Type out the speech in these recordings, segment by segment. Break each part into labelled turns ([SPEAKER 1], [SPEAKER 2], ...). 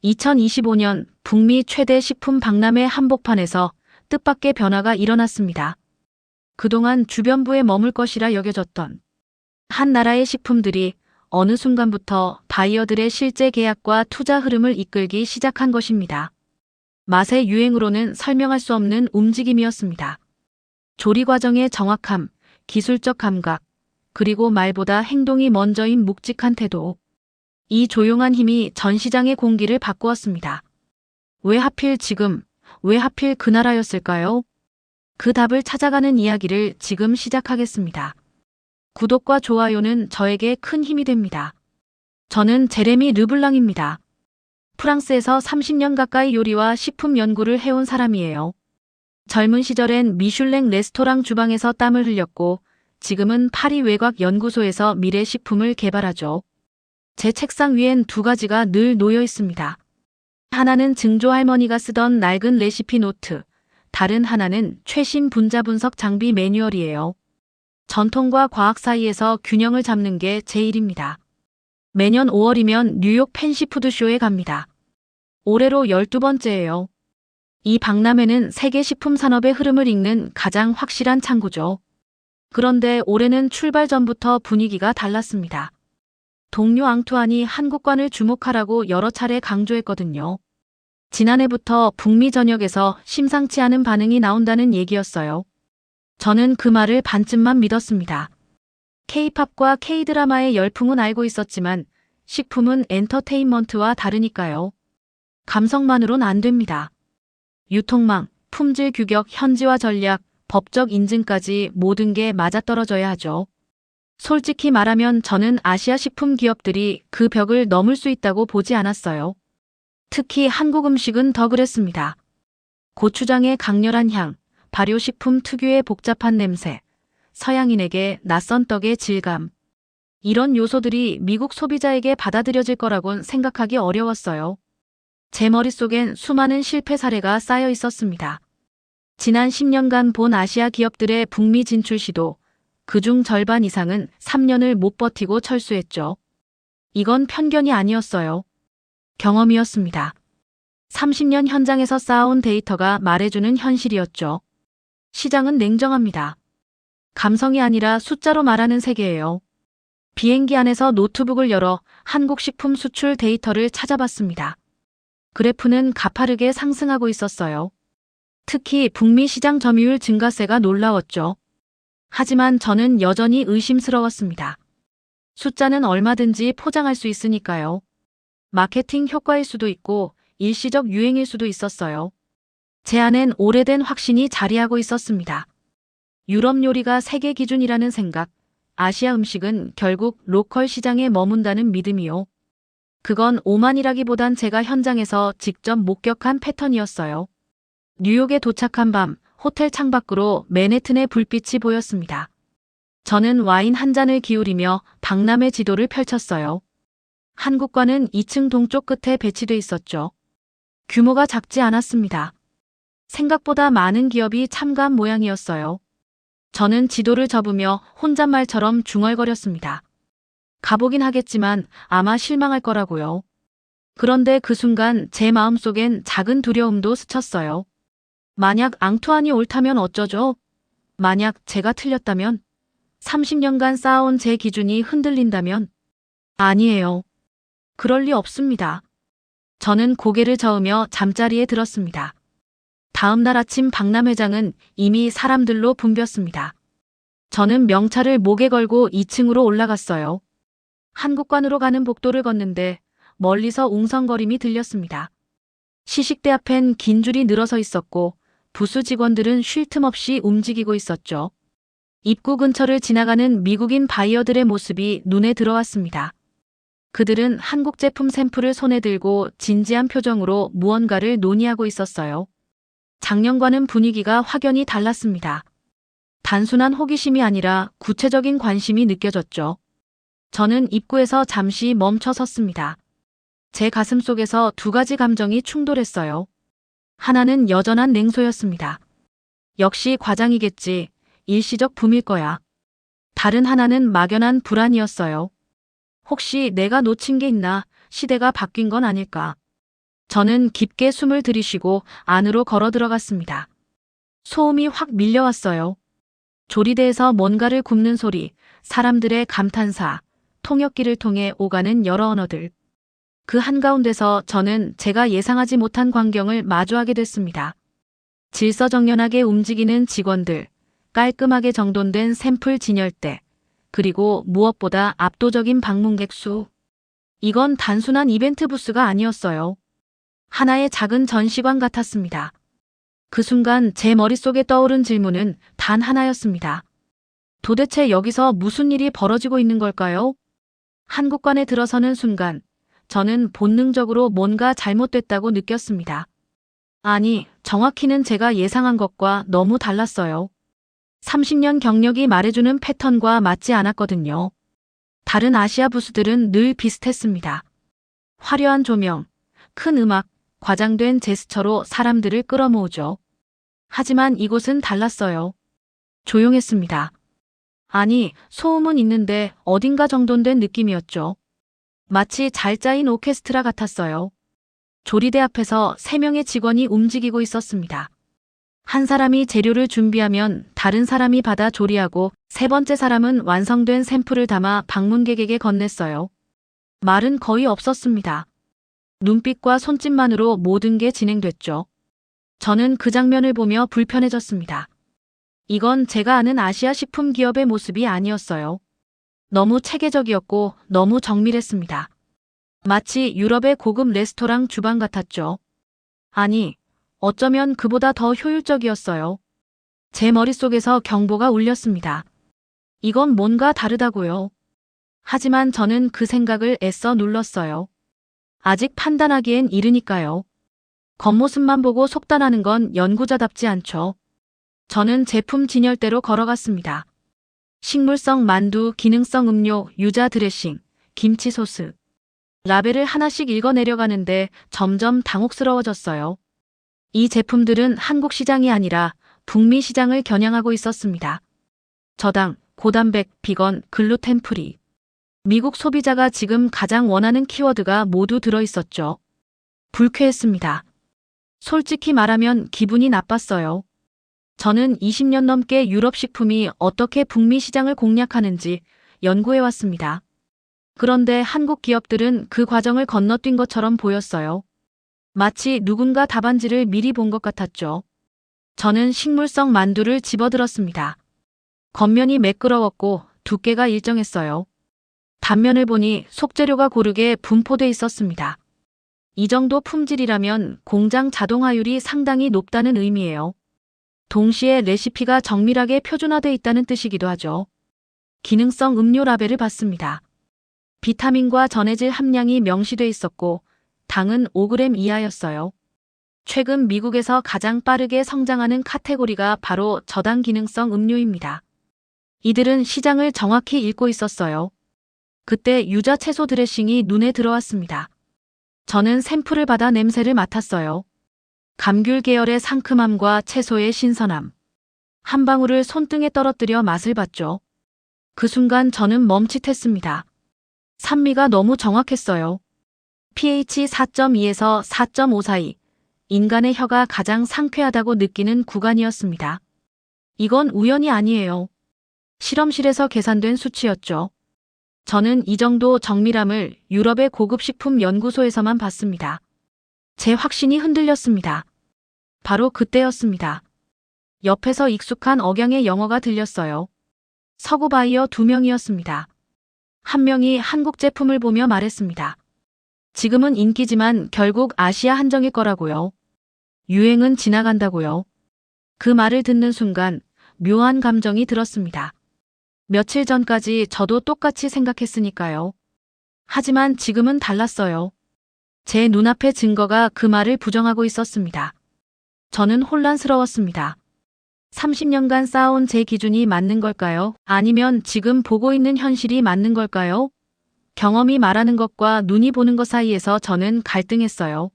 [SPEAKER 1] 2025년 북미 최대 식품 박람회 한복판에서 뜻밖의 변화가 일어났습니다. 그동안 주변부에 머물 것이라 여겨졌던 한 나라의 식품들이 어느 순간부터 바이어들의 실제 계약과 투자 흐름을 이끌기 시작한 것입니다. 맛의 유행으로는 설명할 수 없는 움직임이었습니다. 조리 과정의 정확함, 기술적 감각, 그리고 말보다 행동이 먼저인 묵직한 태도. 이 조용한 힘이 전 시장의 공기를 바꾸었습니다. 왜 하필 지금, 왜 하필 그 나라였을까요? 그 답을 찾아가는 이야기를 지금 시작하겠습니다. 구독과 좋아요는 저에게 큰 힘이 됩니다. 저는 제레미 르블랑입니다. 프랑스에서 30년 가까이 요리와 식품 연구를 해온 사람이에요. 젊은 시절엔 미슐랭 레스토랑 주방에서 땀을 흘렸고 지금은 파리 외곽연구소에서 미래 식품을 개발하죠. 제 책상 위엔 두 가지가 늘 놓여 있습니다. 하나는 증조 할머니가 쓰던 낡은 레시피 노트, 다른 하나는 최신 분자 분석 장비 매뉴얼이에요. 전통과 과학 사이에서 균형을 잡는 게 제 일입니다. 매년 5월이면 뉴욕 펜시푸드쇼에 갑니다. 올해로 12번째예요. 이 박람회는 세계 식품 산업의 흐름을 읽는 가장 확실한 창구죠. 그런데 올해는 출발 전부터 분위기가 달랐습니다. 동료 앙투안이 한국관을 주목하라고 여러 차례 강조했거든요. 지난해부터 북미 전역에서 심상치 않은 반응이 나온다는 얘기였어요. 저는 그 말을 반쯤만 믿었습니다. K-팝과 K-드라마의 열풍은 알고 있었지만 식품은 엔터테인먼트와 다르니까요. 감성만으론 안 됩니다. 유통망, 품질 규격, 현지화 전략, 법적 인증까지 모든 게 맞아떨어져야 하죠. 솔직히 말하면 저는 아시아 식품 기업들이 그 벽을 넘을 수 있다고 보지 않았어요. 특히 한국 음식은 더 그랬습니다. 고추장의 강렬한 향, 발효식품 특유의 복잡한 냄새, 서양인에게 낯선 떡의 질감. 이런 요소들이 미국 소비자에게 받아들여질 거라곤 생각하기 어려웠어요. 제 머릿속엔 수많은 실패 사례가 쌓여 있었습니다. 지난 10년간 본 아시아 기업들의 북미 진출 시도, 그중 절반 이상은 3년을 못 버티고 철수했죠. 이건 편견이 아니었어요. 경험이었습니다. 30년 현장에서 쌓아온 데이터가 말해주는 현실이었죠. 시장은 냉정합니다. 감성이 아니라 숫자로 말하는 세계예요. 비행기 안에서 노트북을 열어 한국 식품 수출 데이터를 찾아봤습니다. 그래프는 가파르게 상승하고 있었어요. 특히 북미 시장 점유율 증가세가 놀라웠죠. 하지만 저는 여전히 의심스러웠습니다. 숫자는 얼마든지 포장할 수 있으니까요. 마케팅 효과일 수도 있고 일시적 유행일 수도 있었어요. 제 안엔 오래된 확신이 자리하고 있었습니다. 유럽 요리가 세계 기준이라는 생각, 아시아 음식은 결국 로컬 시장에 머문다는 믿음이요. 그건 오만이라기보단 제가 현장에서 직접 목격한 패턴이었어요. 뉴욕에 도착한 밤, 호텔 창밖으로 맨해튼의 불빛이 보였습니다. 저는 와인 한 잔을 기울이며 박람회 지도를 펼쳤어요. 한국관은 2층 동쪽 끝에 배치돼 있었죠. 규모가 작지 않았습니다. 생각보다 많은 기업이 참가한 모양이었어요. 저는 지도를 접으며 혼잣말처럼 중얼거렸습니다. 가보긴 하겠지만 아마 실망할 거라고요. 그런데 그 순간 제 마음속엔 작은 두려움도 스쳤어요. 만약 앙투안이 옳다면 어쩌죠? 만약 제가 틀렸다면? 30년간 쌓아온 제 기준이 흔들린다면? 아니에요. 그럴 리 없습니다. 저는 고개를 저으며 잠자리에 들었습니다. 다음 날 아침 박람회장은 이미 사람들로 붐볐습니다. 저는 명찰을 목에 걸고 2층으로 올라갔어요. 한국관으로 가는 복도를 걷는데 멀리서 웅성거림이 들렸습니다. 시식대 앞엔 긴 줄이 늘어서 있었고 부수 직원들은 쉴 틈 없이 움직이고 있었죠. 입구 근처를 지나가는 미국인 바이어들의 모습이 눈에 들어왔습니다. 그들은 한국 제품 샘플을 손에 들고 진지한 표정으로 무언가를 논의하고 있었어요. 작년과는 분위기가 확연히 달랐습니다. 단순한 호기심이 아니라 구체적인 관심이 느껴졌죠. 저는 입구에서 잠시 멈춰 섰습니다. 제 가슴 속에서 두 가지 감정이 충돌했어요. 하나는 여전한 냉소였습니다. 역시 과장이겠지. 일시적 붐일 거야. 다른 하나는 막연한 불안이었어요. 혹시 내가 놓친 게 있나? 시대가 바뀐 건 아닐까? 저는 깊게 숨을 들이쉬고 안으로 걸어 들어갔습니다. 소음이 확 밀려왔어요. 조리대에서 뭔가를 굽는 소리, 사람들의 감탄사, 통역기를 통해 오가는 여러 언어들. 그 한가운데서 저는 제가 예상하지 못한 광경을 마주하게 됐습니다. 질서정연하게 움직이는 직원들, 깔끔하게 정돈된 샘플 진열대, 그리고 무엇보다 압도적인 방문객 수. 이건 단순한 이벤트 부스가 아니었어요. 하나의 작은 전시관 같았습니다. 그 순간 제 머릿속에 떠오른 질문은 단 하나였습니다. 도대체 여기서 무슨 일이 벌어지고 있는 걸까요? 한국관에 들어서는 순간 저는 본능적으로 뭔가 잘못됐다고 느꼈습니다. 아니, 정확히는 제가 예상한 것과 너무 달랐어요. 30년 경력이 말해주는 패턴과 맞지 않았거든요. 다른 아시아 부스들은 늘 비슷했습니다. 화려한 조명, 큰 음악, 과장된 제스처로 사람들을 끌어모으죠. 하지만 이곳은 달랐어요. 조용했습니다. 아니, 소음은 있는데 어딘가 정돈된 느낌이었죠. 마치 잘 짜인 오케스트라 같았어요. 조리대 앞에서 3명의 직원이 움직이고 있었습니다. 한 사람이 재료를 준비하면 다른 사람이 받아 조리하고 세 번째 사람은 완성된 샘플을 담아 방문객에게 건넸어요. 말은 거의 없었습니다. 눈빛과 손짓만으로 모든 게 진행됐죠. 저는 그 장면을 보며 불편해졌습니다. 이건 제가 아는 아시아 식품 기업의 모습이 아니었어요. 너무 체계적이었고 너무 정밀했습니다. 마치 유럽의 고급 레스토랑 주방 같았죠. 아니, 어쩌면 그보다 더 효율적이었어요. 제 머릿속에서 경보가 울렸습니다. 이건 뭔가 다르다고요. 하지만 저는 그 생각을 애써 눌렀어요. 아직 판단하기엔 이르니까요. 겉모습만 보고 속단하는 건 연구자답지 않죠. 저는 제품 진열대로 걸어갔습니다. 식물성 만두, 기능성 음료, 유자 드레싱, 김치 소스. 라벨을 하나씩 읽어 내려가는데 점점 당혹스러워졌어요. 이 제품들은 한국 시장이 아니라 북미 시장을 겨냥하고 있었습니다. 저당, 고단백, 비건, 글루텐 프리. 미국 소비자가 지금 가장 원하는 키워드가 모두 들어있었죠. 불쾌했습니다. 솔직히 말하면 기분이 나빴어요. 저는 20년 넘게 유럽 식품이 어떻게 북미 시장을 공략하는지 연구해왔습니다. 그런데 한국 기업들은 그 과정을 건너뛴 것처럼 보였어요. 마치 누군가 답안지를 미리 본 것 같았죠. 저는 식물성 만두를 집어들었습니다. 겉면이 매끄러웠고 두께가 일정했어요. 단면을 보니 속재료가 고르게 분포돼 있었습니다. 이 정도 품질이라면 공장 자동화율이 상당히 높다는 의미예요. 동시에 레시피가 정밀하게 표준화돼 있다는 뜻이기도 하죠. 기능성 음료 라벨을 봤습니다. 비타민과 전해질 함량이 명시돼 있었고 당은 5g 이하였어요. 최근 미국에서 가장 빠르게 성장하는 카테고리가 바로 저당 기능성 음료입니다. 이들은 시장을 정확히 읽고 있었어요. 그때 유자 채소 드레싱이 눈에 들어왔습니다. 저는 샘플을 받아 냄새를 맡았어요. 감귤 계열의 상큼함과 채소의 신선함. 한 방울을 손등에 떨어뜨려 맛을 봤죠. 그 순간 저는 멈칫했습니다. 산미가 너무 정확했어요. pH 4.2에서 4.5 사이. 인간의 혀가 가장 상쾌하다고 느끼는 구간이었습니다. 이건 우연이 아니에요. 실험실에서 계산된 수치였죠. 저는 이 정도 정밀함을 유럽의 고급 식품 연구소에서만 봤습니다. 제 확신이 흔들렸습니다. 바로 그때였습니다. 옆에서 익숙한 억양의 영어가 들렸어요. 서구 바이어 2명이었습니다. 한 명이 한국 제품을 보며 말했습니다. 지금은 인기지만 결국 아시아 한정일 거라고요. 유행은 지나간다고요. 그 말을 듣는 순간 묘한 감정이 들었습니다. 며칠 전까지 저도 똑같이 생각했으니까요. 하지만 지금은 달랐어요. 제 눈앞의 증거가 그 말을 부정하고 있었습니다. 저는 혼란스러웠습니다. 30년간 쌓아온 제 기준이 맞는 걸까요? 아니면 지금 보고 있는 현실이 맞는 걸까요? 경험이 말하는 것과 눈이 보는 것 사이에서 저는 갈등했어요.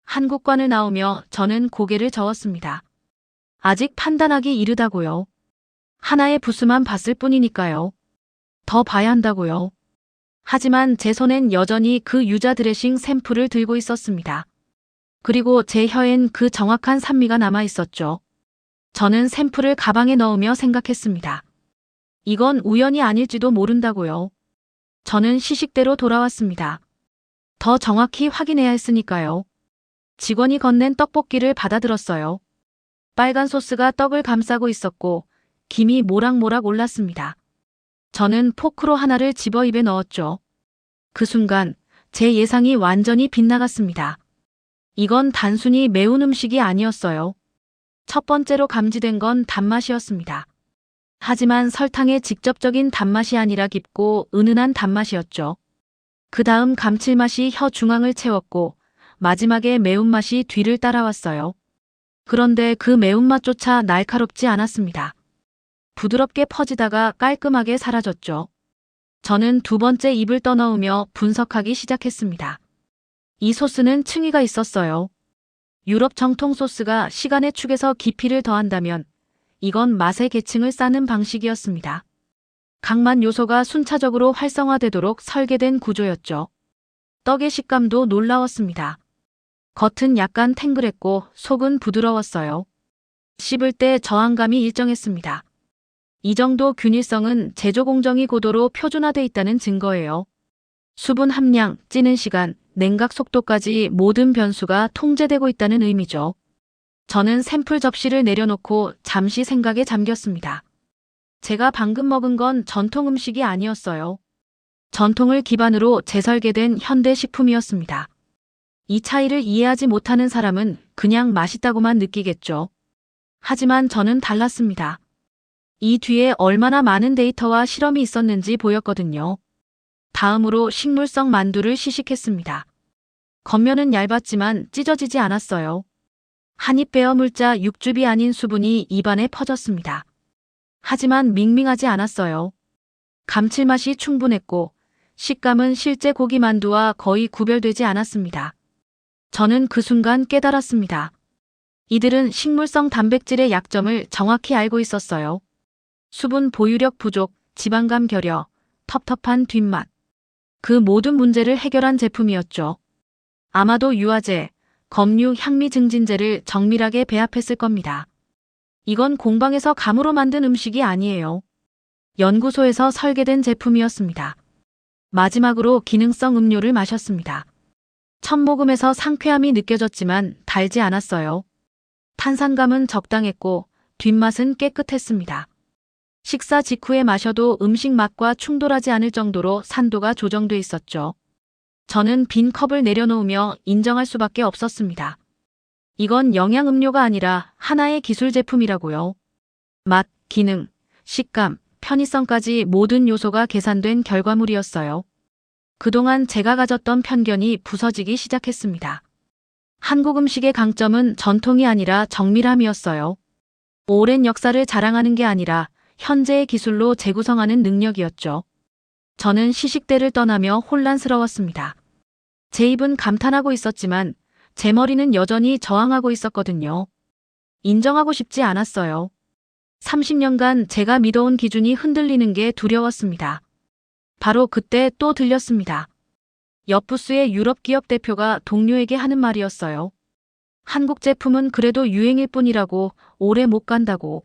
[SPEAKER 1] 한국관을 나오며 저는 고개를 저었습니다. 아직 판단하기 이르다고요. 하나의 부스만 봤을 뿐이니까요. 더 봐야 한다고요. 하지만 제 손엔 여전히 그 유자 드레싱 샘플을 들고 있었습니다. 그리고 제 혀엔 그 정확한 산미가 남아 있었죠. 저는 샘플을 가방에 넣으며 생각했습니다. 이건 우연이 아닐지도 모른다고요. 저는 시식대로 돌아왔습니다. 더 정확히 확인해야 했으니까요. 직원이 건넨 떡볶이를 받아들었어요. 빨간 소스가 떡을 감싸고 있었고 김이 모락모락 올랐습니다. 저는 포크로 하나를 집어 입에 넣었죠. 그 순간 제 예상이 완전히 빗나갔습니다. 이건 단순히 매운 음식이 아니었어요. 첫 번째로 감지된 건 단맛이었습니다. 하지만 설탕의 직접적인 단맛이 아니라 깊고 은은한 단맛이었죠. 그 다음 감칠맛이 혀 중앙을 채웠고 마지막에 매운맛이 뒤를 따라왔어요. 그런데 그 매운맛조차 날카롭지 않았습니다. 부드럽게 퍼지다가 깔끔하게 사라졌죠. 저는 두 번째 입을 떠넣으며 분석하기 시작했습니다. 이 소스는 층위가 있었어요. 유럽 정통 소스가 시간의 축에서 깊이를 더한다면 이건 맛의 계층을 쌓는 방식이었습니다. 각만 요소가 순차적으로 활성화되도록 설계된 구조였죠. 떡의 식감도 놀라웠습니다. 겉은 약간 탱글했고 속은 부드러웠어요. 씹을 때 저항감이 일정했습니다. 이 정도 균일성은 제조 공정이 고도로 표준화돼 있다는 증거예요. 수분 함량, 찌는 시간, 냉각 속도까지 모든 변수가 통제되고 있다는 의미죠. 저는 샘플 접시를 내려놓고 잠시 생각에 잠겼습니다. 제가 방금 먹은 건 전통 음식이 아니었어요. 전통을 기반으로 재설계된 현대 식품이었습니다. 이 차이를 이해하지 못하는 사람은 그냥 맛있다고만 느끼겠죠. 하지만 저는 달랐습니다. 이 뒤에 얼마나 많은 데이터와 실험이 있었는지 보였거든요. 다음으로 식물성 만두를 시식했습니다. 겉면은 얇았지만 찢어지지 않았어요. 한 입 베어 물자 육즙이 아닌 수분이 입안에 퍼졌습니다. 하지만 밍밍하지 않았어요. 감칠맛이 충분했고 식감은 실제 고기 만두와 거의 구별되지 않았습니다. 저는 그 순간 깨달았습니다. 이들은 식물성 단백질의 약점을 정확히 알고 있었어요. 수분 보유력 부족, 지방감 결여, 텁텁한 뒷맛. 그 모든 문제를 해결한 제품이었죠. 아마도 유화제, 검류 향미 증진제를 정밀하게 배합했을 겁니다. 이건 공방에서 감으로 만든 음식이 아니에요. 연구소에서 설계된 제품이었습니다. 마지막으로 기능성 음료를 마셨습니다. 첫 모금에서 상쾌함이 느껴졌지만 달지 않았어요. 탄산감은 적당했고 뒷맛은 깨끗했습니다. 식사 직후에 마셔도 음식 맛과 충돌하지 않을 정도로 산도가 조정돼 있었죠. 저는 빈 컵을 내려놓으며 인정할 수밖에 없었습니다. 이건 영양 음료가 아니라 하나의 기술 제품이라고요. 맛, 기능, 식감, 편의성까지 모든 요소가 계산된 결과물이었어요. 그동안 제가 가졌던 편견이 부서지기 시작했습니다. 한국 음식의 강점은 전통이 아니라 정밀함이었어요. 오랜 역사를 자랑하는 게 아니라 현재의 기술로 재구성하는 능력이었죠. 저는 시식대를 떠나며 혼란스러웠습니다. 제 입은 감탄하고 있었지만 제 머리는 여전히 저항하고 있었거든요. 인정하고 싶지 않았어요. 30년간 제가 믿어온 기준이 흔들리는 게 두려웠습니다. 바로 그때 또 들렸습니다. 옆 부스의 유럽 기업 대표가 동료에게 하는 말이었어요. 한국 제품은 그래도 유행일 뿐이라고, 오래 못 간다고.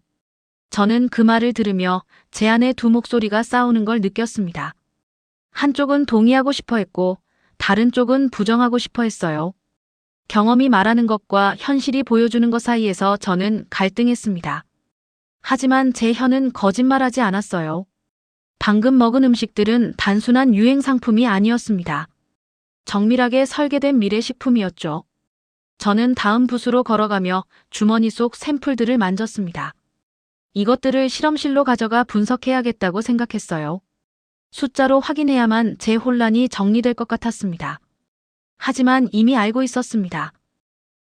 [SPEAKER 1] 저는 그 말을 들으며 제 안에 두 목소리가 싸우는 걸 느꼈습니다. 한쪽은 동의하고 싶어 했고 다른 쪽은 부정하고 싶어 했어요. 경험이 말하는 것과 현실이 보여주는 것 사이에서 저는 갈등했습니다. 하지만 제 혀는 거짓말하지 않았어요. 방금 먹은 음식들은 단순한 유행 상품이 아니었습니다. 정밀하게 설계된 미래 식품이었죠. 저는 다음 부스로 걸어가며 주머니 속 샘플들을 만졌습니다. 이것들을 실험실로 가져가 분석해야겠다고 생각했어요. 숫자로 확인해야만 제 혼란이 정리될 것 같았습니다. 하지만 이미 알고 있었습니다.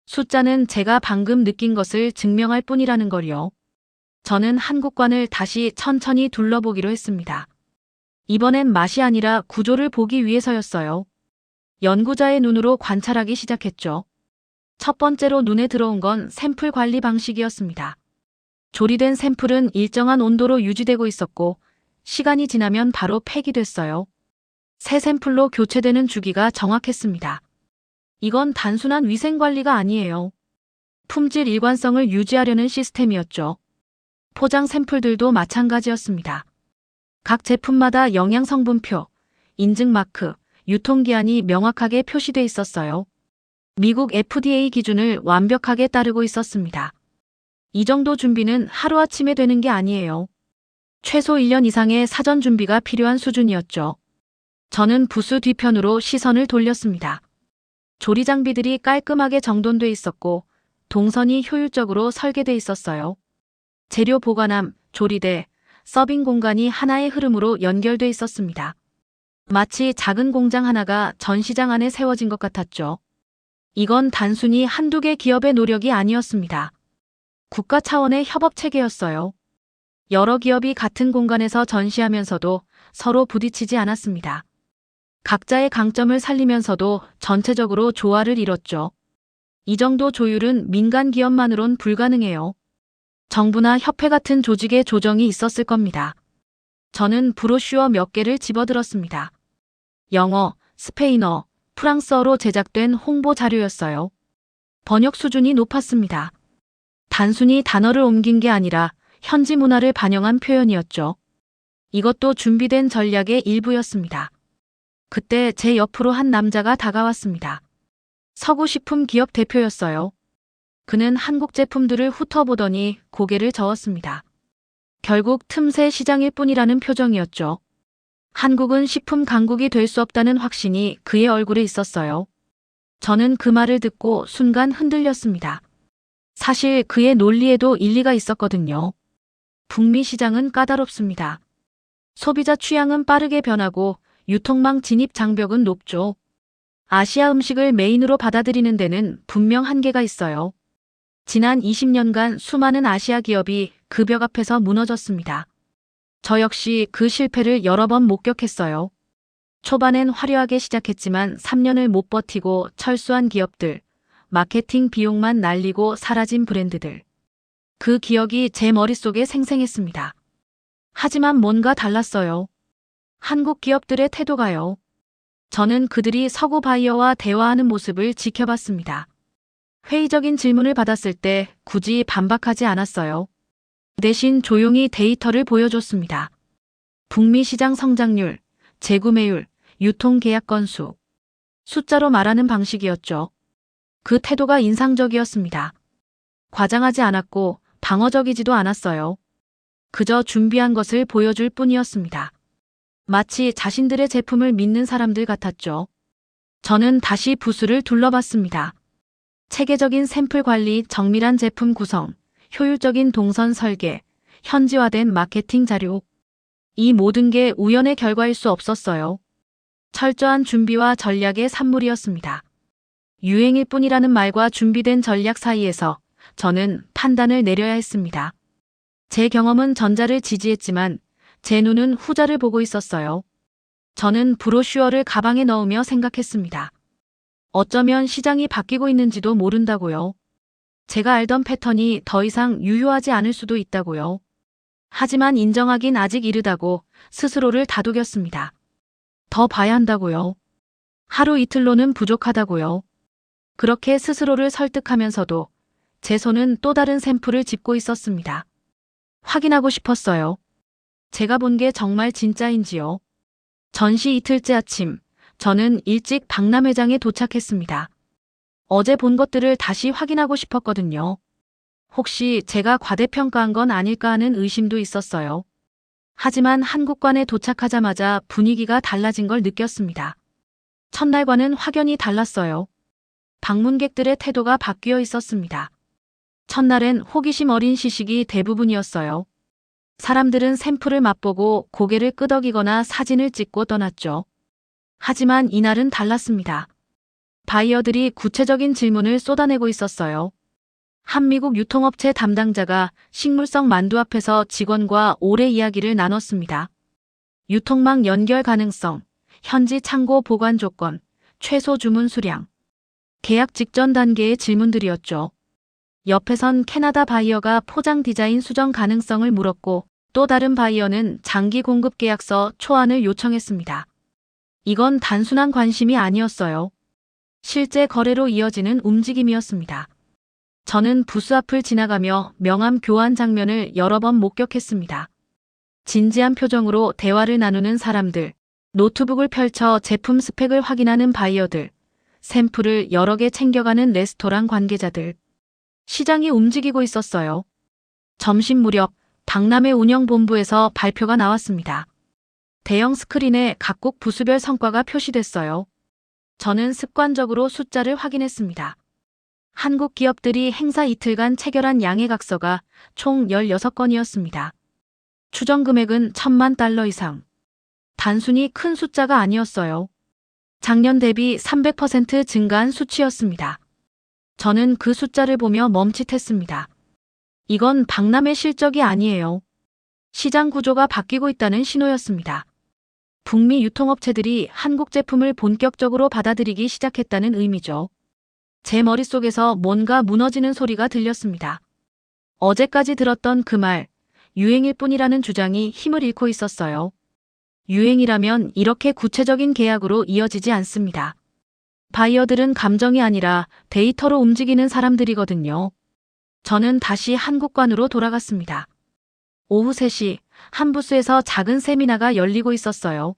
[SPEAKER 1] 숫자는 제가 방금 느낀 것을 증명할 뿐이라는 걸요. 저는 한국관을 다시 천천히 둘러보기로 했습니다. 이번엔 맛이 아니라 구조를 보기 위해서였어요. 연구자의 눈으로 관찰하기 시작했죠. 첫 번째로 눈에 들어온 건 샘플 관리 방식이었습니다. 조리된 샘플은 일정한 온도로 유지되고 있었고 시간이 지나면 바로 폐기됐어요. 새 샘플로 교체되는 주기가 정확했습니다. 이건 단순한 위생관리가 아니에요. 품질 일관성을 유지하려는 시스템이었죠. 포장 샘플들도 마찬가지였습니다. 각 제품마다 영양성분표, 인증마크, 유통기한이 명확하게 표시돼 있었어요. 미국 FDA 기준을 완벽하게 따르고 있었습니다. 이 정도 준비는 하루아침에 되는 게 아니에요. 최소 1년 이상의 사전 준비가 필요한 수준이었죠. 저는 부스 뒤편으로 시선을 돌렸습니다. 조리 장비들이 깔끔하게 정돈돼 있었고 동선이 효율적으로 설계돼 있었어요. 재료 보관함, 조리대, 서빙 공간이 하나의 흐름으로 연결돼 있었습니다. 마치 작은 공장 하나가 전시장 안에 세워진 것 같았죠. 이건 단순히 한두 개 기업의 노력이 아니었습니다. 국가 차원의 협업 체계였어요. 여러 기업이 같은 공간에서 전시하면서도 서로 부딪히지 않았습니다. 각자의 강점을 살리면서도 전체적으로 조화를 이뤘죠. 이 정도 조율은 민간 기업만으론 불가능해요. 정부나 협회 같은 조직의 조정이 있었을 겁니다. 저는 브로슈어 몇 개를 집어들었습니다. 영어, 스페인어, 프랑스어로 제작된 홍보 자료였어요. 번역 수준이 높았습니다. 단순히 단어를 옮긴 게 아니라 현지 문화를 반영한 표현이었죠. 이것도 준비된 전략의 일부였습니다. 그때 제 옆으로 한 남자가 다가왔습니다. 서구식품 기업 대표였어요. 그는 한국 제품들을 훑어보더니 고개를 저었습니다. 결국 틈새 시장일 뿐이라는 표정이었죠. 한국은 식품 강국이 될 수 없다는 확신이 그의 얼굴에 있었어요. 저는 그 말을 듣고 순간 흔들렸습니다. 사실 그의 논리에도 일리가 있었거든요. 북미 시장은 까다롭습니다. 소비자 취향은 빠르게 변하고 유통망 진입 장벽은 높죠. 아시아 음식을 메인으로 받아들이는 데는 분명 한계가 있어요. 지난 20년간 수많은 아시아 기업이 그 벽 앞에서 무너졌습니다. 저 역시 그 실패를 여러 번 목격했어요. 초반엔 화려하게 시작했지만 3년을 못 버티고 철수한 기업들, 마케팅 비용만 날리고 사라진 브랜드들. 그 기억이 제 머릿속에 생생했습니다. 하지만 뭔가 달랐어요. 한국 기업들의 태도가요. 저는 그들이 서구 바이어와 대화하는 모습을 지켜봤습니다. 회의적인 질문을 받았을 때 굳이 반박하지 않았어요. 대신 조용히 데이터를 보여줬습니다. 북미 시장 성장률, 재구매율, 유통계약 건수. 숫자로 말하는 방식이었죠. 그 태도가 인상적이었습니다. 과장하지 않았고 방어적이지도 않았어요. 그저 준비한 것을 보여줄 뿐이었습니다. 마치 자신들의 제품을 믿는 사람들 같았죠. 저는 다시 부스를 둘러봤습니다. 체계적인 샘플 관리, 정밀한 제품 구성, 효율적인 동선 설계, 현지화된 마케팅 자료. 이 모든 게 우연의 결과일 수 없었어요. 철저한 준비와 전략의 산물이었습니다. 유행일 뿐이라는 말과 준비된 전략 사이에서 저는 판단을 내려야 했습니다. 제 경험은 전자를 지지했지만 제 눈은 후자를 보고 있었어요. 저는 브로슈어를 가방에 넣으며 생각했습니다. 어쩌면 시장이 바뀌고 있는지도 모른다고요. 제가 알던 패턴이 더 이상 유효하지 않을 수도 있다고요. 하지만 인정하긴 아직 이르다고 스스로를 다독였습니다. 더 봐야 한다고요. 하루 이틀로는 부족하다고요. 그렇게 스스로를 설득하면서도 제 손은 또 다른 샘플을 짚고 있었습니다. 확인하고 싶었어요. 제가 본 게 정말 진짜인지요. 전시 이틀째 아침, 저는 일찍 박람회장에 도착했습니다. 어제 본 것들을 다시 확인하고 싶었거든요. 혹시 제가 과대평가한 건 아닐까 하는 의심도 있었어요. 하지만 한국관에 도착하자마자 분위기가 달라진 걸 느꼈습니다. 첫날과는 확연히 달랐어요. 방문객들의 태도가 바뀌어 있었습니다. 첫날엔 호기심 어린 시식이 대부분이었어요. 사람들은 샘플을 맛보고 고개를 끄덕이거나 사진을 찍고 떠났죠. 하지만 이날은 달랐습니다. 바이어들이 구체적인 질문을 쏟아내고 있었어요. 한 미국 유통업체 담당자가 식물성 만두 앞에서 직원과 오래 이야기를 나눴습니다. 유통망 연결 가능성, 현지 창고 보관 조건, 최소 주문 수량. 계약 직전 단계의 질문들이었죠. 옆에선 캐나다 바이어가 포장 디자인 수정 가능성을 물었고 또 다른 바이어는 장기 공급 계약서 초안을 요청했습니다. 이건 단순한 관심이 아니었어요. 실제 거래로 이어지는 움직임이었습니다. 저는 부스 앞을 지나가며 명함 교환 장면을 여러 번 목격했습니다. 진지한 표정으로 대화를 나누는 사람들, 노트북을 펼쳐 제품 스펙을 확인하는 바이어들, 샘플을 여러 개 챙겨가는 레스토랑 관계자들. 시장이 움직이고 있었어요. 점심 무렵 박람회 운영본부에서 발표가 나왔습니다. 대형 스크린에 각국 부수별 성과가 표시됐어요. 저는 습관적으로 숫자를 확인했습니다. 한국 기업들이 행사 이틀간 체결한 양해각서가 총 16건이었습니다. 추정 금액은 1,000만 달러 이상. 단순히 큰 숫자가 아니었어요. 작년 대비 300% 증가한 수치였습니다. 저는 그 숫자를 보며 멈칫했습니다. 이건 박람회 실적이 아니에요. 시장 구조가 바뀌고 있다는 신호였습니다. 북미 유통업체들이 한국 제품을 본격적으로 받아들이기 시작했다는 의미죠. 제 머릿속에서 뭔가 무너지는 소리가 들렸습니다. 어제까지 들었던 그 말, 유행일 뿐이라는 주장이 힘을 잃고 있었어요. 유행이라면 이렇게 구체적인 계약으로 이어지지 않습니다. 바이어들은 감정이 아니라 데이터로 움직이는 사람들이거든요. 저는 다시 한국관으로 돌아갔습니다. 오후 3시 한 부스에서 작은 세미나가 열리고 있었어요.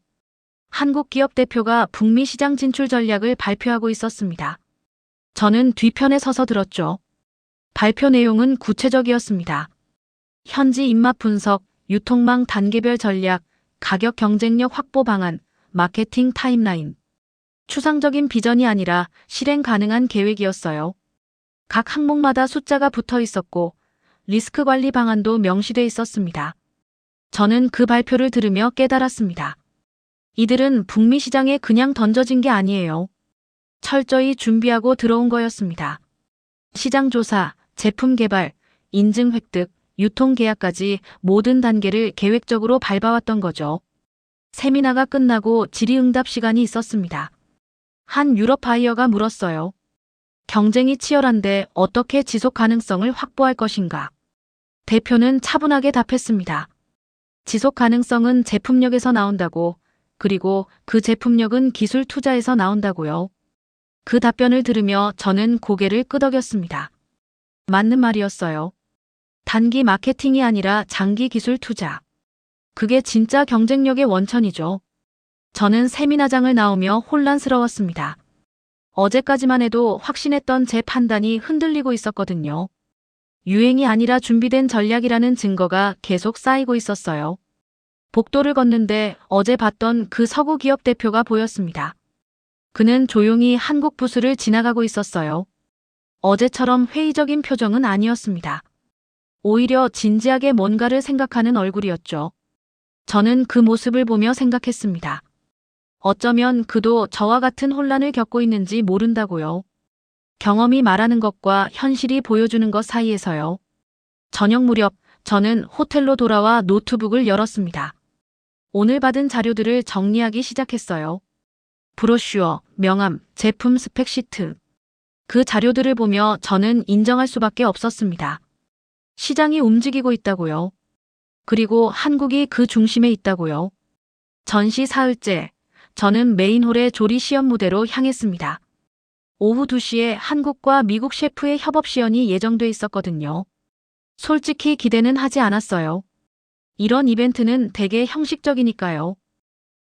[SPEAKER 1] 한국 기업 대표가 북미 시장 진출 전략을 발표하고 있었습니다. 저는 뒤편에 서서 들었죠. 발표 내용은 구체적이었습니다. 현지 입맛 분석, 유통망 단계별 전략, 가격 경쟁력 확보 방안, 마케팅 타임라인. 추상적인 비전이 아니라 실행 가능한 계획이었어요. 각 항목마다 숫자가 붙어 있었고 리스크 관리 방안도 명시돼 있었습니다. 저는 그 발표를 들으며 깨달았습니다. 이들은 북미 시장에 그냥 던져진 게 아니에요. 철저히 준비하고 들어온 거였습니다. 시장 조사, 제품 개발, 인증 획득, 유통 계약까지 모든 단계를 계획적으로 밟아왔던 거죠. 세미나가 끝나고 질의응답 시간이 있었습니다. 한 유럽 바이어가 물었어요. 경쟁이 치열한데 어떻게 지속 가능성을 확보할 것인가? 대표는 차분하게 답했습니다. 지속 가능성은 제품력에서 나온다고, 그리고 그 제품력은 기술 투자에서 나온다고요. 그 답변을 들으며 저는 고개를 끄덕였습니다. 맞는 말이었어요. 단기 마케팅이 아니라 장기 기술 투자. 그게 진짜 경쟁력의 원천이죠. 저는 세미나장을 나오며 혼란스러웠습니다. 어제까지만 해도 확신했던 제 판단이 흔들리고 있었거든요. 유행이 아니라 준비된 전략이라는 증거가 계속 쌓이고 있었어요. 복도를 걷는데 어제 봤던 그 서구 기업 대표가 보였습니다. 그는 조용히 한국 부스를 지나가고 있었어요. 어제처럼 회의적인 표정은 아니었습니다. 오히려 진지하게 뭔가를 생각하는 얼굴이었죠. 저는 그 모습을 보며 생각했습니다. 어쩌면 그도 저와 같은 혼란을 겪고 있는지 모른다고요. 경험이 말하는 것과 현실이 보여주는 것 사이에서요. 저녁 무렵 저는 호텔로 돌아와 노트북을 열었습니다. 오늘 받은 자료들을 정리하기 시작했어요. 브로슈어, 명함, 제품 스펙 시트. 그 자료들을 보며 저는 인정할 수밖에 없었습니다. 시장이 움직이고 있다고요. 그리고 한국이 그 중심에 있다고요. 전시 사흘째, 저는 메인홀의 조리 시연 무대로 향했습니다. 오후 2시에 한국과 미국 셰프의 협업 시연이 예정돼 있었거든요. 솔직히 기대는 하지 않았어요. 이런 이벤트는 되게 형식적이니까요.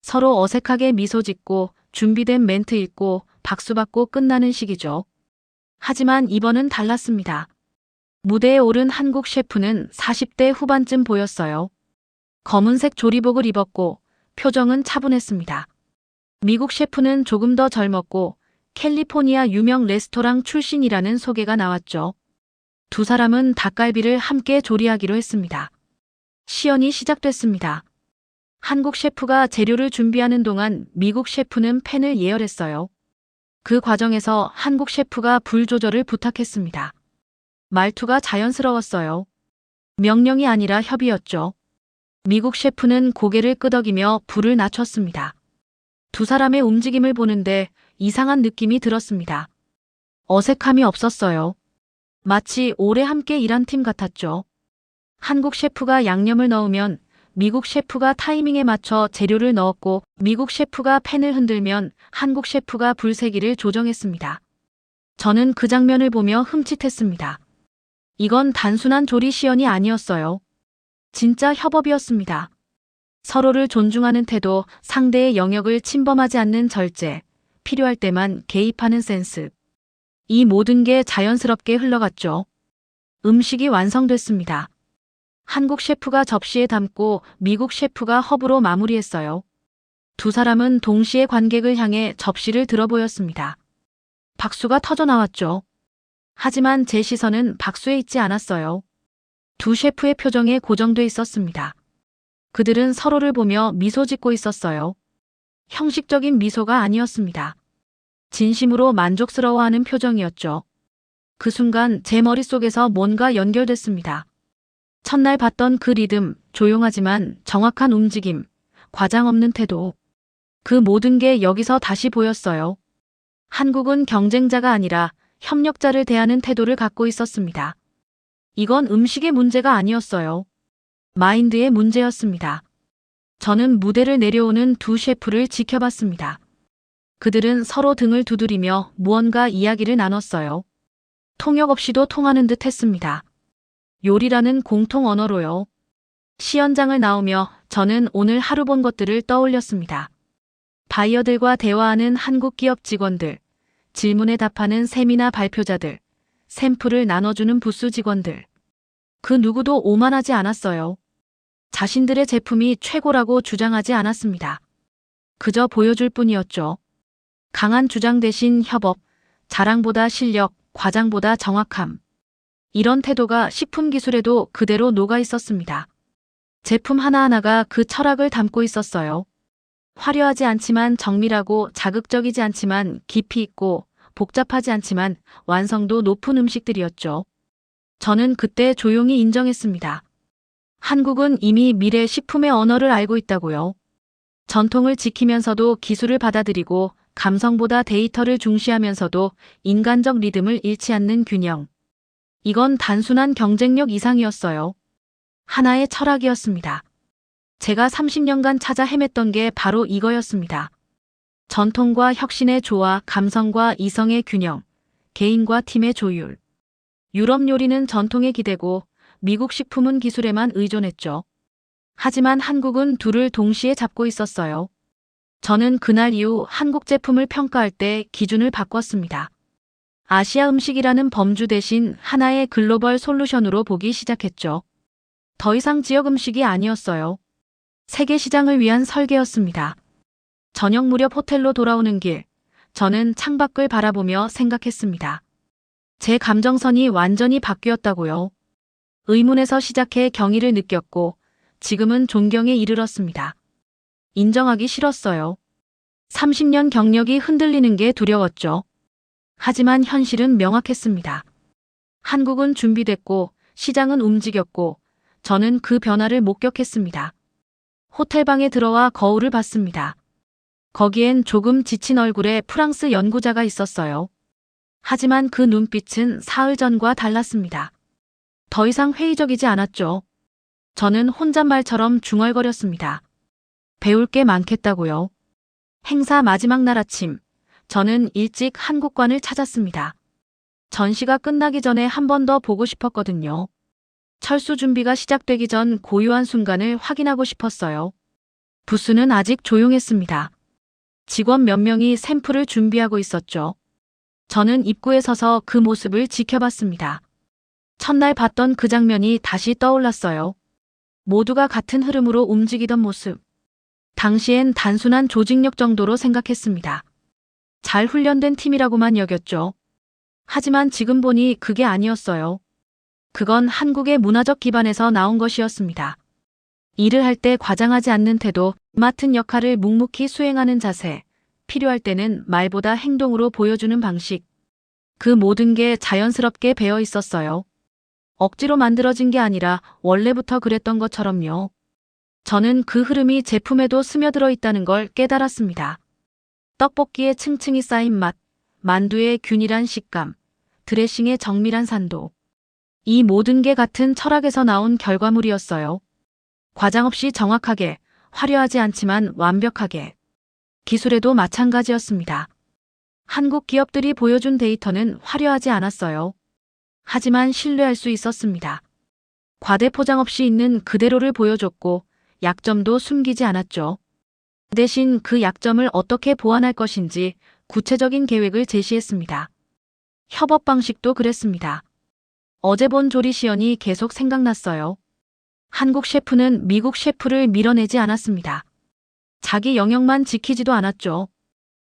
[SPEAKER 1] 서로 어색하게 미소 짓고 준비된 멘트 읽고 박수 받고 끝나는 식이죠. 하지만 이번은 달랐습니다. 무대에 오른 한국 셰프는 40대 후반쯤 보였어요. 검은색 조리복을 입었고 표정은 차분했습니다. 미국 셰프는 조금 더 젊었고 캘리포니아 유명 레스토랑 출신이라는 소개가 나왔죠. 두 사람은 닭갈비를 함께 조리하기로 했습니다. 시연이 시작됐습니다. 한국 셰프가 재료를 준비하는 동안 미국 셰프는 팬을 예열했어요. 그 과정에서 한국 셰프가 불 조절을 부탁했습니다. 말투가 자연스러웠어요. 명령이 아니라 협의였죠. 미국 셰프는 고개를 끄덕이며 불을 낮췄습니다. 두 사람의 움직임을 보는데 이상한 느낌이 들었습니다. 어색함이 없었어요. 마치 오래 함께 일한 팀 같았죠. 한국 셰프가 양념을 넣으면 미국 셰프가 타이밍에 맞춰 재료를 넣었고 미국 셰프가 팬을 흔들면 한국 셰프가 불세기를 조정했습니다. 저는 그 장면을 보며 흠칫했습니다. 이건 단순한 조리 시연이 아니었어요. 진짜 협업이었습니다. 서로를 존중하는 태도, 상대의 영역을 침범하지 않는 절제, 필요할 때만 개입하는 센스. 이 모든 게 자연스럽게 흘러갔죠. 음식이 완성됐습니다. 한국 셰프가 접시에 담고 미국 셰프가 컵으로 마무리했어요. 두 사람은 동시에 관객을 향해 접시를 들어 보였습니다. 박수가 터져 나왔죠. 하지만 제 시선은 박수에 있지 않았어요. 두 셰프의 표정에 고정돼 있었습니다. 그들은 서로를 보며 미소 짓고 있었어요. 형식적인 미소가 아니었습니다. 진심으로 만족스러워하는 표정이었죠. 그 순간 제 머릿속에서 뭔가 연결됐습니다. 첫날 봤던 그 리듬, 조용하지만 정확한 움직임, 과장 없는 태도. 그 모든 게 여기서 다시 보였어요. 한국은 경쟁자가 아니라 협력자를 대하는 태도를 갖고 있었습니다. 이건 음식의 문제가 아니었어요. 마인드의 문제였습니다. 저는 무대를 내려오는 두 셰프를 지켜봤습니다. 그들은 서로 등을 두드리며 무언가 이야기를 나눴어요. 통역 없이도 통하는 듯 했습니다. 요리라는 공통 언어로요. 시연장을 나오며 저는 오늘 하루 본 것들을 떠올렸습니다. 바이어들과 대화하는 한국 기업 직원들, 질문에 답하는 세미나 발표자들, 샘플을 나눠주는 부스 직원들. 그 누구도 오만하지 않았어요. 자신들의 제품이 최고라고 주장하지 않았습니다. 그저 보여줄 뿐이었죠. 강한 주장 대신 협업, 자랑보다 실력, 과장보다 정확함. 이런 태도가 식품 기술에도 그대로 녹아 있었습니다. 제품 하나하나가 그 철학을 담고 있었어요. 화려하지 않지만 정밀하고 자극적이지 않지만 깊이 있고 복잡하지 않지만 완성도 높은 음식들이었죠. 저는 그때 조용히 인정했습니다. 한국은 이미 미래 식품의 언어를 알고 있다고요. 전통을 지키면서도 기술을 받아들이고 감성보다 데이터를 중시하면서도 인간적 리듬을 잃지 않는 균형. 이건 단순한 경쟁력 이상이었어요. 하나의 철학이었습니다. 제가 30년간 찾아 헤맸던 게 바로 이거였습니다. 전통과 혁신의 조화, 감성과 이성의 균형, 개인과 팀의 조율. 유럽 요리는 전통에 기대고 미국 식품은 기술에만 의존했죠. 하지만 한국은 둘을 동시에 잡고 있었어요. 저는 그날 이후 한국 제품을 평가할 때 기준을 바꿨습니다. 아시아 음식이라는 범주 대신 하나의 글로벌 솔루션으로 보기 시작했죠. 더 이상 지역 음식이 아니었어요. 세계 시장을 위한 설계였습니다. 저녁 무렵 호텔로 돌아오는 길, 저는 창밖을 바라보며 생각했습니다. 제 감정선이 완전히 바뀌었다고요. 의문에서 시작해 경의를 느꼈고 지금은 존경에 이르렀습니다. 인정하기 싫었어요. 30년 경력이 흔들리는 게 두려웠죠. 하지만 현실은 명확했습니다. 한국은 준비됐고 시장은 움직였고 저는 그 변화를 목격했습니다. 호텔방에 들어와 거울을 봤습니다. 거기엔 조금 지친 얼굴의 프랑스 연구자가 있었어요. 하지만 그 눈빛은 사흘 전과 달랐습니다. 더 이상 회의적이지 않았죠. 저는 혼잣말처럼 중얼거렸습니다. 배울 게 많겠다고요. 행사 마지막 날 아침, 저는 일찍 한국관을 찾았습니다. 전시가 끝나기 전에 한 번 더 보고 싶었거든요. 철수 준비가 시작되기 전 고요한 순간을 확인하고 싶었어요. 부스는 아직 조용했습니다. 직원 몇 명이 샘플을 준비하고 있었죠. 저는 입구에 서서 그 모습을 지켜봤습니다. 첫날 봤던 그 장면이 다시 떠올랐어요. 모두가 같은 흐름으로 움직이던 모습. 당시엔 단순한 조직력 정도로 생각했습니다. 잘 훈련된 팀이라고만 여겼죠. 하지만 지금 보니 그게 아니었어요. 그건 한국의 문화적 기반에서 나온 것이었습니다. 일을 할 때 과장하지 않는 태도, 맡은 역할을 묵묵히 수행하는 자세, 필요할 때는 말보다 행동으로 보여주는 방식. 그 모든 게 자연스럽게 배어 있었어요. 억지로 만들어진 게 아니라 원래부터 그랬던 것처럼요. 저는 그 흐름이 제품에도 스며들어 있다는 걸 깨달았습니다. 떡볶이에 층층이 쌓인 맛, 만두의 균일한 식감, 드레싱의 정밀한 산도. 이 모든 게 같은 철학에서 나온 결과물이었어요. 과장 없이 정확하게, 화려하지 않지만 완벽하게. 기술에도 마찬가지였습니다. 한국 기업들이 보여준 데이터는 화려하지 않았어요. 하지만 신뢰할 수 있었습니다. 과대 포장 없이 있는 그대로를 보여줬고 약점도 숨기지 않았죠. 대신 그 약점을 어떻게 보완할 것인지 구체적인 계획을 제시했습니다. 협업 방식도 그랬습니다. 어제 본 조리 시연이 계속 생각났어요. 한국 셰프는 미국 셰프를 밀어내지 않았습니다. 자기 영역만 지키지도 않았죠.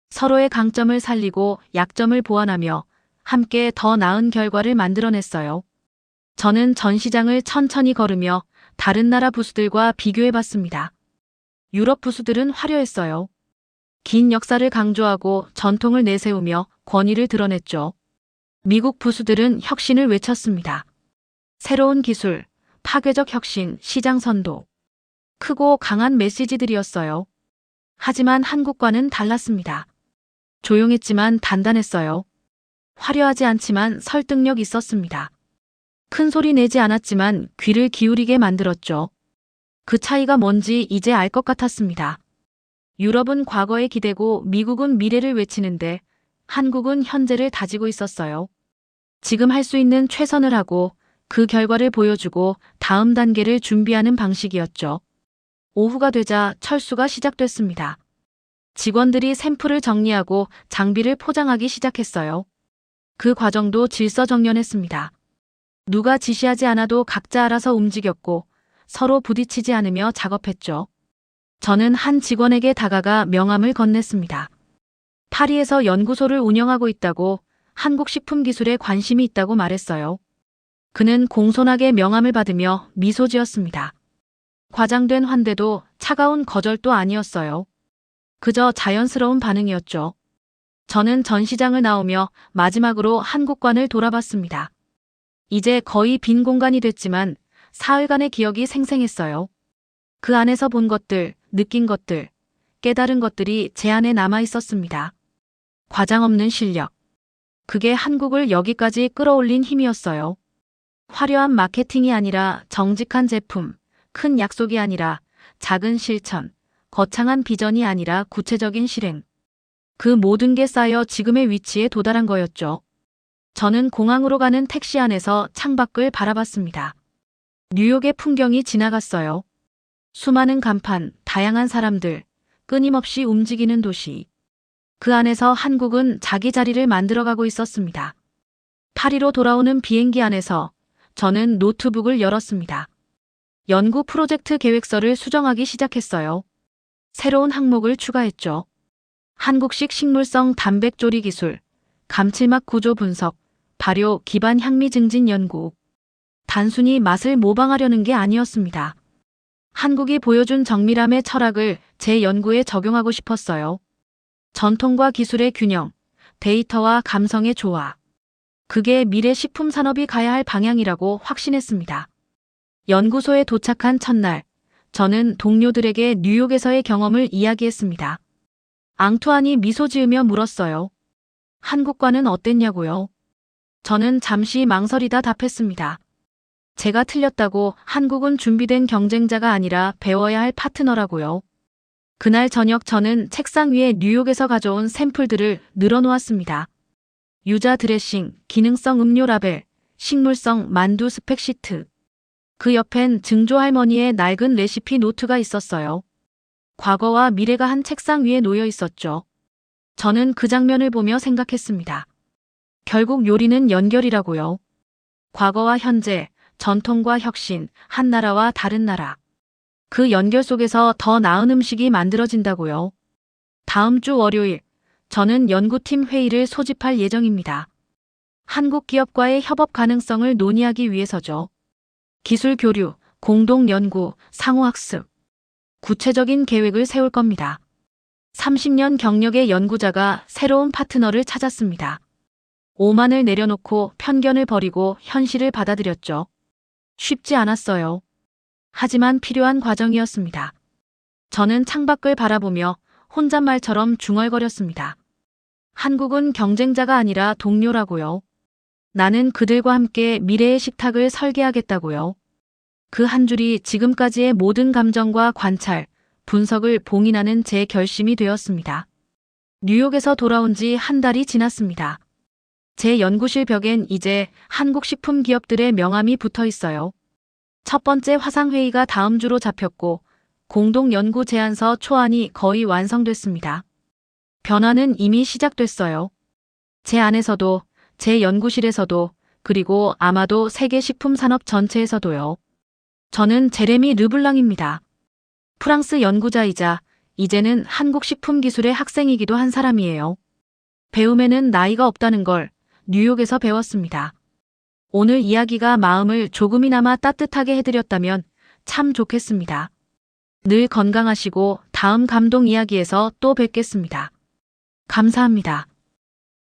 [SPEAKER 1] 서로의 강점을 살리고 약점을 보완하며 함께 더 나은 결과를 만들어냈어요. 저는 전 시장을 천천히 걸으며 다른 나라 부수들과 비교해봤습니다. 유럽 부수들은 화려했어요. 긴 역사를 강조하고 전통을 내세우며 권위를 드러냈죠. 미국 부수들은 혁신을 외쳤습니다. 새로운 기술, 파괴적 혁신, 시장 선도. 크고 강한 메시지들이었어요. 하지만 한국과는 달랐습니다. 조용했지만 단단했어요. 화려하지 않지만 설득력 있었습니다. 큰 소리 내지 않았지만 귀를 기울이게 만들었죠. 그 차이가 뭔지 이제 알 것 같았습니다. 유럽은 과거에 기대고 미국은 미래를 외치는데 한국은 현재를 다지고 있었어요. 지금 할 수 있는 최선을 하고 그 결과를 보여주고 다음 단계를 준비하는 방식이었죠. 오후가 되자 철수가 시작됐습니다. 직원들이 샘플을 정리하고 장비를 포장하기 시작했어요. 그 과정도 질서정연했습니다. 누가 지시하지 않아도 각자 알아서 움직였고 서로 부딪히지 않으며 작업했죠. 저는 한 직원에게 다가가 명함을 건넸습니다. 파리에서 연구소를 운영하고 있다고 한국 식품 기술에 관심이 있다고 말했어요. 그는 공손하게 명함을 받으며 미소 지었습니다. 과장된 환대도 차가운 거절도 아니었어요. 그저 자연스러운 반응이었죠. 저는 전시장을 나오며 마지막으로 한국관을 돌아봤습니다. 이제 거의 빈 공간이 됐지만 사흘간의 기억이 생생했어요. 그 안에서 본 것들, 느낀 것들, 깨달은 것들이 제 안에 남아 있었습니다. 과장 없는 실력. 그게 한국을 여기까지 끌어올린 힘이었어요. 화려한 마케팅이 아니라 정직한 제품, 큰 약속이 아니라 작은 실천, 거창한 비전이 아니라 구체적인 실행. 그 모든 게 쌓여 지금의 위치에 도달한 거였죠. 저는 공항으로 가는 택시 안에서 창밖을 바라봤습니다. 뉴욕의 풍경이 지나갔어요. 수많은 간판, 다양한 사람들, 끊임없이 움직이는 도시. 그 안에서 한국은 자기 자리를 만들어가고 있었습니다. 파리로 돌아오는 비행기 안에서 저는 노트북을 열었습니다. 연구 프로젝트 계획서를 수정하기 시작했어요. 새로운 항목을 추가했죠. 한국식 식물성 단백 조리 기술, 감칠맛 구조 분석, 발효 기반 향미 증진 연구. 단순히 맛을 모방하려는 게 아니었습니다. 한국이 보여준 정밀함의 철학을 제 연구에 적용하고 싶었어요. 전통과 기술의 균형, 데이터와 감성의 조화. 그게 미래 식품 산업이 가야 할 방향이라고 확신했습니다. 연구소에 도착한 첫날, 저는 동료들에게 뉴욕에서의 경험을 이야기했습니다. 앙투안이 미소 지으며 물었어요. 한국과는 어땠냐고요? 저는 잠시 망설이다 답했습니다. 제가 틀렸다고 한국은 준비된 경쟁자가 아니라 배워야 할 파트너라고요. 그날 저녁 저는 책상 위에 뉴욕에서 가져온 샘플들을 늘어놓았습니다. 유자 드레싱, 기능성 음료 라벨, 식물성 만두 스펙 시트. 그 옆엔 증조 할머니의 낡은 레시피 노트가 있었어요. 과거와 미래가 한 책상 위에 놓여 있었죠. 저는 그 장면을 보며 생각했습니다. 결국 요리는 연결이라고요. 과거와 현재, 전통과 혁신, 한 나라와 다른 나라. 그 연결 속에서 더 나은 음식이 만들어진다고요. 다음 주 월요일, 저는 연구팀 회의를 소집할 예정입니다. 한국 기업과의 협업 가능성을 논의하기 위해서죠. 기술 교류, 공동 연구, 상호 학습. 구체적인 계획을 세울 겁니다. 30년 경력의 연구자가 새로운 파트너를 찾았습니다. 오만을 내려놓고 편견을 버리고 현실을 받아들였죠. 쉽지 않았어요. 하지만 필요한 과정이었습니다. 저는 창밖을 바라보며 혼잣말처럼 중얼거렸습니다. 한국은 경쟁자가 아니라 동료라고요. 나는 그들과 함께 미래의 식탁을 설계하겠다고요. 그 한 줄이 지금까지의 모든 감정과 관찰, 분석을 봉인하는 제 결심이 되었습니다. 뉴욕에서 돌아온 지 한 달이 지났습니다. 제 연구실 벽엔 이제 한국 식품 기업들의 명함이 붙어 있어요. 첫 번째 화상회의가 다음 주로 잡혔고 공동 연구 제안서 초안이 거의 완성됐습니다. 변화는 이미 시작됐어요. 제 안에서도, 제 연구실에서도, 그리고 아마도 세계 식품 산업 전체에서도요. 저는 제레미 르블랑입니다. 프랑스 연구자이자 이제는 한국 식품 기술의 학생이기도 한 사람이에요. 배움에는 나이가 없다는 걸 뉴욕에서 배웠습니다. 오늘 이야기가 마음을 조금이나마 따뜻하게 해드렸다면 참 좋겠습니다. 늘 건강하시고 다음 감동 이야기에서 또 뵙겠습니다. 감사합니다.